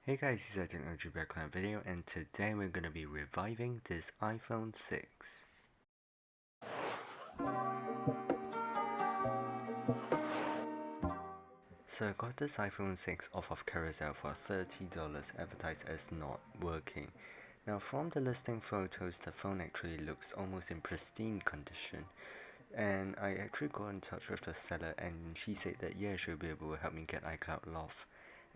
Hey guys, this is a technology background video, and today we're going to be reviving this iPhone 6. So I got this iPhone 6 off of Carousel for $30 advertised as not working. Now from the listing photos, the phone actually looks almost in pristine condition, and I actually got in touch with the seller and she said that yeah, she'll be able to help me get iCloud off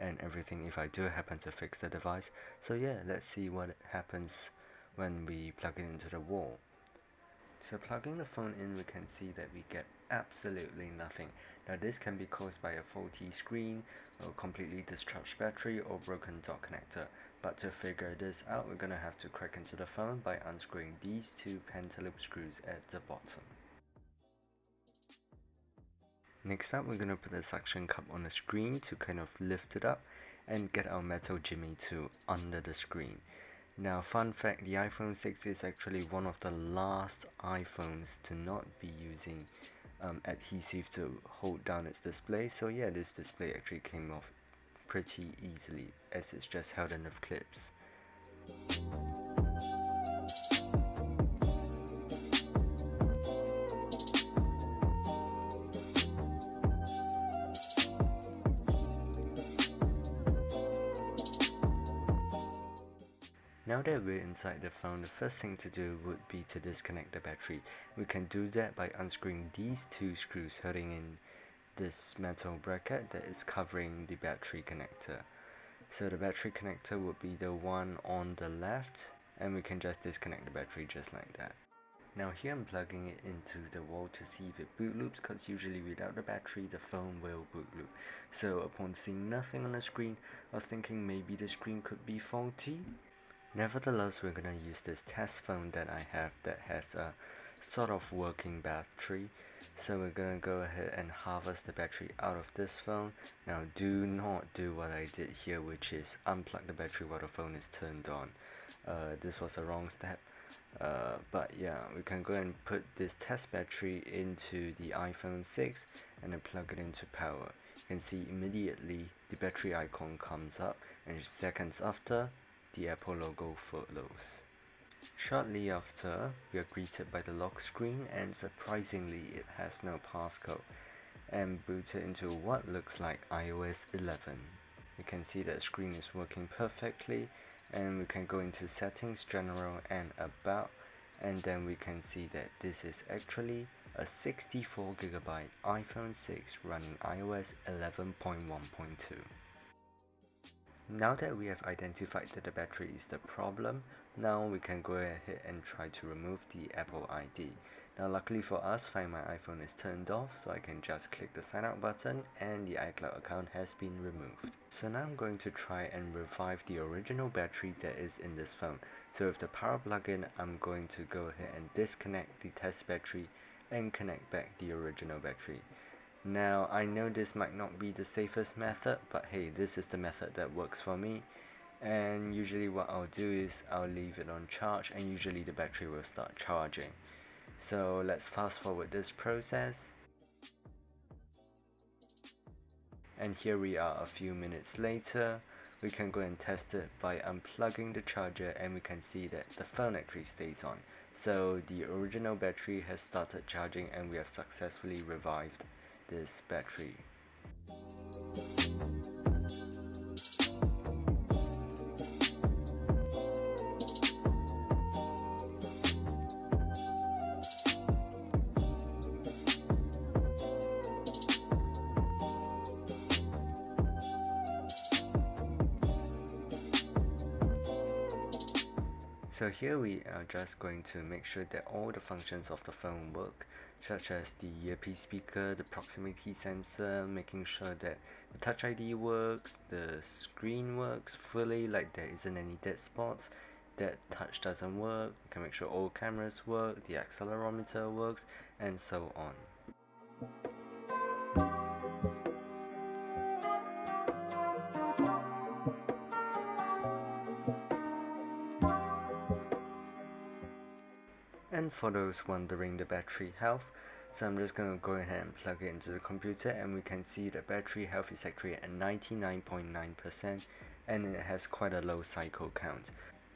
and everything if I do happen to fix the device. So yeah, let's see what happens when we plug it into the wall. So plugging the phone in, we can see that we get absolutely nothing. Now this can be caused by a faulty screen, or completely discharged battery, or broken dock connector. But to figure this out, we're gonna have to crack into the phone by unscrewing these two pentaloop screws at the bottom. Next up, we're gonna put a suction cup on the screen to kind of lift it up and get our metal jimmy tool under the screen. Now, fun fact, the iPhone 6 is actually one of the last iPhones to not be using adhesive to hold down its display. So yeah, this display actually came off pretty easily as it's just held in with clips. Now that we're inside the phone, the first thing to do would be to disconnect the battery. We can do that by unscrewing these two screws holding in this metal bracket that is covering the battery connector. So the battery connector would be the one on the left, and we can just disconnect the battery just like that. Now here I'm plugging it into the wall to see if it boot loops, because usually without the battery the phone will boot loop. So upon seeing nothing on the screen, I was thinking maybe the screen could be faulty. Nevertheless, we're gonna use this test phone that I have that has a sort of working battery. So we're gonna go ahead and harvest the battery out of this phone. Now do not do what I did here, which is unplug the battery while the phone is turned on. This was a wrong step. But yeah, we can go and put this test battery into the iPhone 6 and then plug it into power. You can see immediately the battery icon comes up, and seconds after the Apple logo follows. Shortly after, we are greeted by the lock screen, and surprisingly it has no passcode, and booted into what looks like iOS 11. You can see that the screen is working perfectly, and we can go into settings, general, and about, and then we can see that this is actually a 64GB iPhone 6 running iOS 11.1.2. Now that we have identified that the battery is the problem, now we can go ahead and try to remove the Apple ID. Now luckily for us, Find My iPhone is turned off, so I can just click the sign out button and the iCloud account has been removed. So now I'm going to try and revive the original battery that is in this phone. So with the power plug-in, I'm going to go ahead and disconnect the test battery and connect back the original battery. Now, I know this might not be the safest method, but hey, this is the method that works for me. And usually what I'll do is I'll leave it on charge, and usually the battery will start charging. So let's fast forward this process. And here we are a few minutes later. We can go and test it by unplugging the charger, and we can see that the phone actually stays on. So the original battery has started charging, and we have successfully revived this battery. So here we are just going to make sure that all the functions of the phone work, such as the earpiece speaker, the proximity sensor, making sure that the Touch ID works, the screen works fully, like there isn't any dead spots, that touch doesn't work, we can make sure all cameras work, the accelerometer works, and so on. And for those wondering the battery health, so I'm just going to go ahead and plug it into the computer, and we can see the battery health is actually at 99.9%, and it has quite a low cycle count.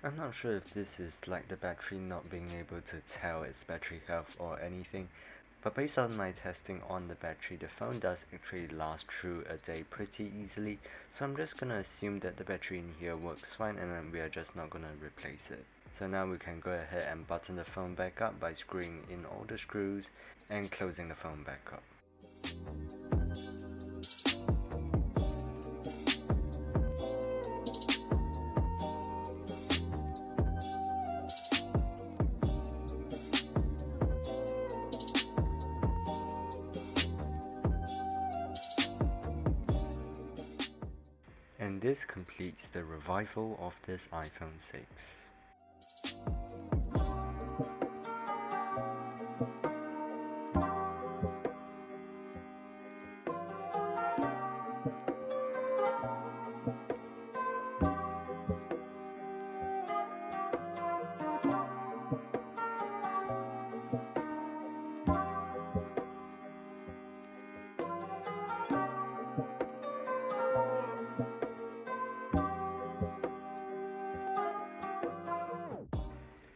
I'm not sure if this is like the battery not being able to tell its battery health or anything, but based on my testing on the battery, the phone does actually last through a day pretty easily, so I'm just gonna assume that the battery in here works fine and then we are just not gonna replace it. So now we can go ahead and button the phone back up by screwing in all the screws and closing the phone back up. And this completes the revival of this iPhone 6.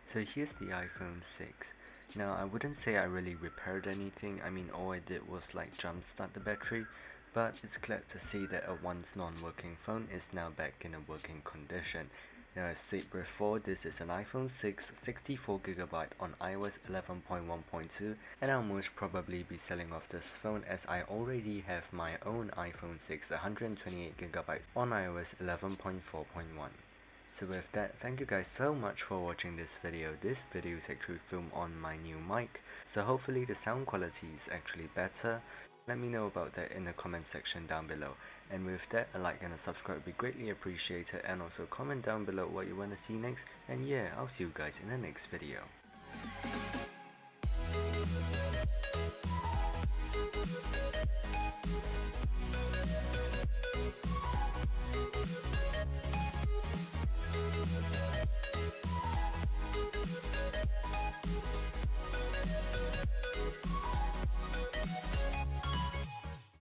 So here's the iPhone 6. Now I wouldn't say I really repaired anything, I mean all I did was like jumpstart the battery, but it's glad to see that a once non-working phone is now back in a working condition. Now as said before, this is an iPhone 6 64GB on iOS 11.1.2, and I'll most probably be selling off this phone as I already have my own iPhone 6 128GB on iOS 11.4.1. So with that, thank you guys so much for watching this video. This video is actually filmed on my new mic, so hopefully the sound quality is actually better. Let me know about that in the comment section down below. And with that, a like and a subscribe would be greatly appreciated, and also comment down below what you want to see next. And yeah, I'll see you guys in the next video.